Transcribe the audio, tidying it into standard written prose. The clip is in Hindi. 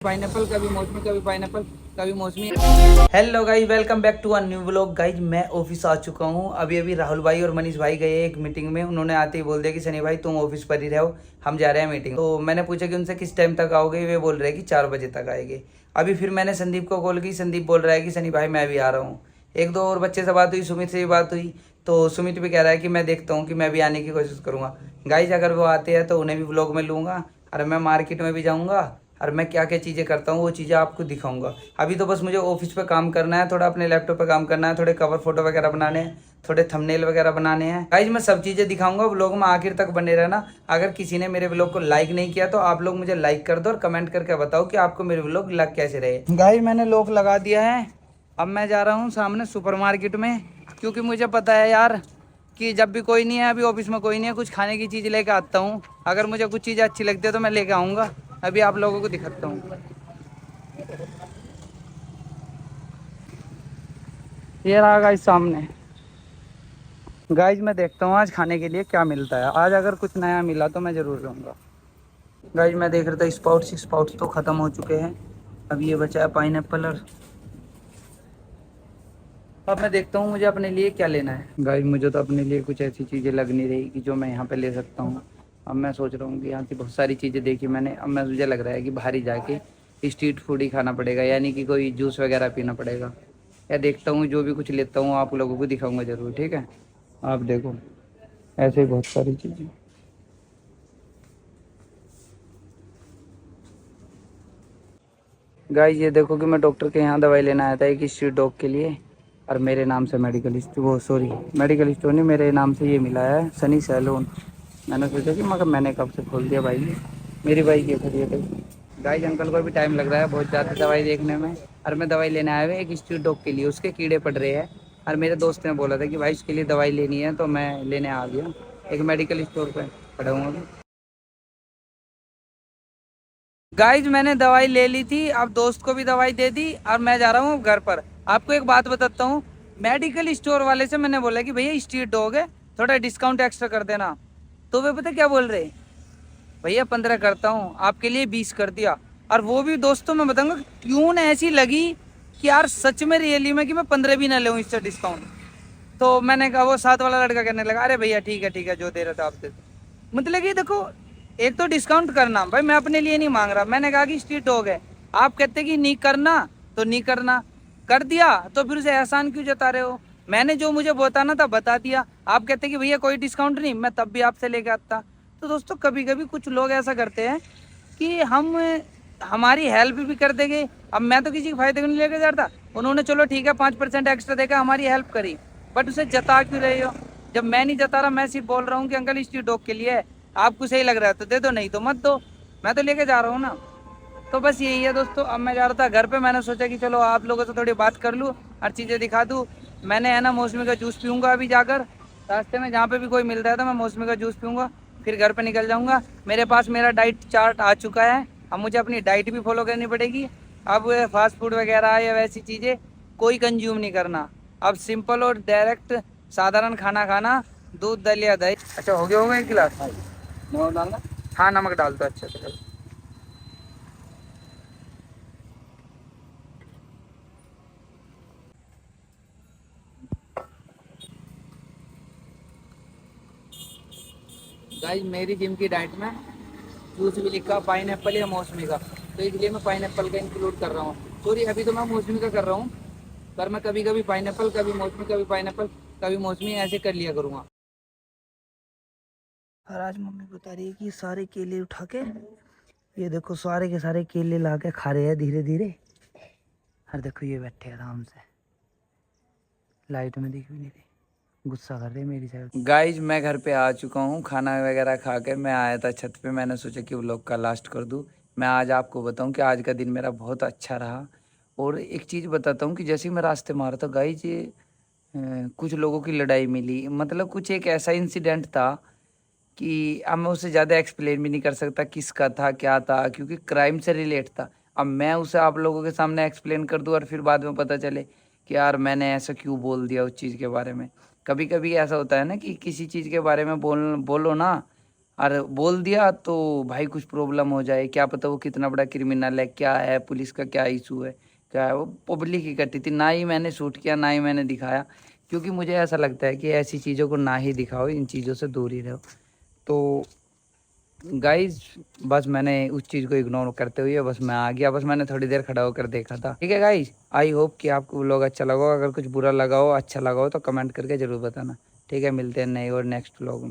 पाइनएप्पल कभी मौसमी कभी पाइनएप्पल कभी मौसमी। Hello guys, welcome back to a new vlog. Guys मैं ऑफिस आ चुका हूँ। अभी अभी राहुल भाई और मनीष भाई गए एक मीटिंग में। उन्होंने आते ही बोल दिया कि सनी भाई तुम ऑफिस पर ही रहो, हम जा रहे हैं मीटिंग। तो मैंने पूछा कि उनसे किस टाइम तक आओगे। वे बोल रहे हैं कि 4 बजे तक आएंगे। अभी फिर मैंने संदीप को कॉल की। संदीप बोल रहा है कि सनी भाई मैं भी आ रहा हूँ। एक दो और बच्चे से बात हुई, सुमित से भी बात हुई। तो सुमित भी कह रहा है कि मैं देखता हूँ कि मैं भी आने की कोशिश करूँगा। गाइज अगर वो आते हैं तो उन्हें भी व्लॉग में लूँगा, और मैं मार्केट में भी जाऊँगा, और मैं क्या क्या चीज़ें करता हूँ वो चीज़ें आपको दिखाऊंगा। अभी तो बस मुझे ऑफिस पे काम करना है, थोड़ा अपने लैपटॉप पे काम करना है, थोड़े कवर फोटो वगैरह बनाने हैं, थोड़े थंबनेल वगैरह बनाने हैं। गाइज मैं सब चीज़ें दिखाऊंगा। व्लॉग में आखिर तक बने रहना। अगर किसी ने मेरे व्लॉग को लाइक नहीं किया तो आप लोग मुझे लाइक कर दो और कमेंट करके बताओ कि आपको मेरे व्लॉग लग कैसे रहे। गाइज मैंने लॉक लगा दिया है। अब मैं जा रहा हूँ सामने सुपरमार्केट में, क्योंकि मुझे पता है यार कि जब भी कोई नहीं है, अभी ऑफिस में कोई नहीं है, कुछ खाने की चीज़ लेके आता हूँ। अगर मुझे कुछ चीज़ें अच्छी लगती है तो मैं लेके आऊँगा। अभी आप लोगों को दिखाता हूँ। ये रहा गाइस सामने। गाइस मैं देखता हूँ आज खाने के लिए क्या मिलता है। आज अगर कुछ नया मिला तो मैं ज़रूर लूँगा। गाइस मैं देख रहा था स्पाउट्स। स्पाउट्स तो ख़त्म हो चुके हैं। अब ये बचा है पाइनएप्पल। और अब मैं देखता हूँ मुझे अपने लिए क्या लेना है। गाइस मुझे तो अपने लिए कुछ ऐसी चीज़ें लग नहीं रही कि जो मैं यहाँ पे ले सकता हूँ। अब मैं सोच रहा हूँ कि यहाँ की बहुत सारी चीज़ें देखी मैंने। अब मुझे लग रहा है कि बाहर ही जाके स्ट्रीट फूड ही खाना पड़ेगा, यानी कि कोई जूस वगैरह पीना पड़ेगा। या देखता हूँ जो भी कुछ लेता हूँ आप लोगों को दिखाऊंगा ज़रूर, ठीक है। आप देखो ऐसे ही बहुत सारी चीज़ें। गाइस ये देखो कि मैं डॉक्टर के यहाँ दवाई लेने आया था एक स्ट्रीट डॉग के लिए। और मेरे नाम से मेडिकल स्टोर, वो सॉरी मेडिकल स्टोर नहीं, मेरे नाम से ये मिला है सनी सैलून। मैंने सोचा कि मगर मैंने कब से खोल दिया भाई, मेरी बाइक ये खड़ी है भाई। गाइस अंकल को भी टाइम लग रहा है बहुत ज़्यादा दवाई देखने में। और मैं दवाई लेने आया हुआ एक स्ट्रीट डॉग के लिए, उसके कीड़े पड़ रहे हैं। और मेरे दोस्त ने बोला था कि भाई उसके लिए दवाई लेनी है, तो मैं लेने आ गया। एक मेडिकल स्टोर पर खड़ा हूँ अभी। गाइज मैंने दवाई ले ली थी, अब दोस्त को भी दवाई दे दी और मैं जा रहा हूँ घर पर। आपको एक बात बताता हूँ, मेडिकल स्टोर वाले से मैंने बोला कि भैया स्ट्रीट डॉग है, थोड़ा डिस्काउंट एक्स्ट्रा कर देना। तो वे पता क्या बोल रहे, भैया 15 करता हूँ आपके लिए, 20 कर दिया। और वो भी दोस्तों मैं बताऊंगा क्यों ना ऐसी लगी कि यार सच में रियली में कि मैं 15 भी ना लूँ इससे डिस्काउंट। तो मैंने कहा, वो साथ वाला लड़का कहने लगा अरे भैया ठीक है जो दे रहे थे आप दे दो। मतलब कि देखो, एक तो डिस्काउंट करना भाई, मैं अपने लिए नहीं मांग रहा। मैंने कहा कि स्ट्रीट डॉग है, आप कहते कि नहीं करना तो नहीं करना, कर दिया तो फिर उसे एहसान क्यों जता रहे हो। मैंने जो मुझे बताना था बता दिया। आप कहते कि भैया कोई डिस्काउंट नहीं, मैं तब भी आपसे लेके आता। तो दोस्तों कभी कभी कुछ लोग ऐसा करते हैं कि हम हमारी हेल्प भी कर देंगे। अब मैं तो किसी के फायदे को नहीं लेके जा रहा था, उन्होंने चलो ठीक है 5% एक्स्ट्रा देकर हमारी हेल्प करी, बट उसे जता क्यों रहे हो। जब मैं नहीं जता रहा, मैं सिर्फ बोल रहा हूँ कि अंकल स्ट्रीट डॉग के लिए है, आपको सही लग रहा है तो दे दो, नहीं तो मत दो, मैं तो लेके जा रहा हूँ ना। तो बस यही है दोस्तों। अब मैं जा रहा था घर पे, मैंने सोचा कि चलो आप लोगों से थोड़ी बात कर लूँ, हर चीज़ें दिखा दूँ। मैंने है ना मौसमी का जूस पीऊँगा अभी जाकर, रास्ते में जहाँ पे भी कोई मिलता है तो मैं मौसमी का जूस पीऊँगा, फिर घर पे निकल जाऊँगा। मेरे पास मेरा डाइट चार्ट आ चुका है, अब मुझे अपनी डाइट भी फॉलो करनी पड़ेगी। अब फास्ट फूड वगैरह या वैसी चीज़ें कोई कंज्यूम नहीं करना। अब सिंपल और डायरेक्ट साधारण खाना खाना, दूध दलिया दही। अच्छा हो गया होगा एक गिलास, नमक डालना। हाँ नमक डाल दो अच्छे से। गाइस मेरी जिम की डाइट में जूस भी लिखा पाइन एप्पल या मौसमी का, तो इसलिए मैं पाइन एप्पल का इंक्लूड कर रहा हूँ। सॉरी अभी तो मैं मौसमी का कर रहा हूँ, पर मैं कभी कभी पाइन एप्पल, कभी मौसमी, कभी पाइन एप्पल, कभी मौसमी, ऐसे कर लिया करूँगा। और आज मम्मी बता रही है कि सारे केले उठा के, ये देखो सारे के सारे केले ला के खा रहे हैं धीरे धीरे। और देखो ये बैठे आराम से, लाइट में दिख भी नहीं रही, गुस्सा कर रहे हैं मेरी साइड। गाइज मैं घर पे आ चुका हूँ, खाना वगैरह खा के मैं आया था छत पे। मैंने सोचा कि व्लॉग का लास्ट कर दूँ। मैं आज आपको बताऊँ कि आज का दिन मेरा बहुत अच्छा रहा। और एक चीज़ बताता हूँ कि जैसे ही मैं रास्ते में आ रहा था गाइज, कुछ लोगों की लड़ाई मिली। मतलब कुछ एक ऐसा इंसिडेंट था कि अब मैं उसे ज़्यादा एक्सप्लेन भी नहीं कर सकता किसका था क्या था, क्योंकि क्राइम से रिलेट था। अब मैं उसे आप लोगों के सामने एक्सप्लेन कर दूँ और फिर बाद में पता चले कि यार मैंने ऐसा क्यों बोल दिया उस चीज़ के बारे में। कभी कभी ऐसा होता है ना कि किसी चीज़ के बारे में बोलो ना, और बोल दिया तो भाई कुछ प्रॉब्लम हो जाए, क्या पता वो कितना बड़ा क्रिमिनल है, क्या है, पुलिस का क्या इशू है, क्या है। वो पब्लिक इकट्ठी थी, ना ही मैंने शूट किया ना ही मैंने दिखाया, क्योंकि मुझे ऐसा लगता है कि ऐसी चीज़ों को ना ही दिखाओ, इन चीज़ों से दूर ही रहो। तो गाइज बस मैंने उस चीज़ को इग्नोर करते हुए बस मैं आ गया, बस मैंने थोड़ी देर खड़ा होकर देखा था। ठीक है गाइज, आई होप कि आपको व्लॉग अच्छा लगा हो। अगर कुछ बुरा लगा हो, अच्छा लगा हो तो कमेंट करके ज़रूर बताना। ठीक है, मिलते हैं नए और नेक्स्ट व्लॉग में।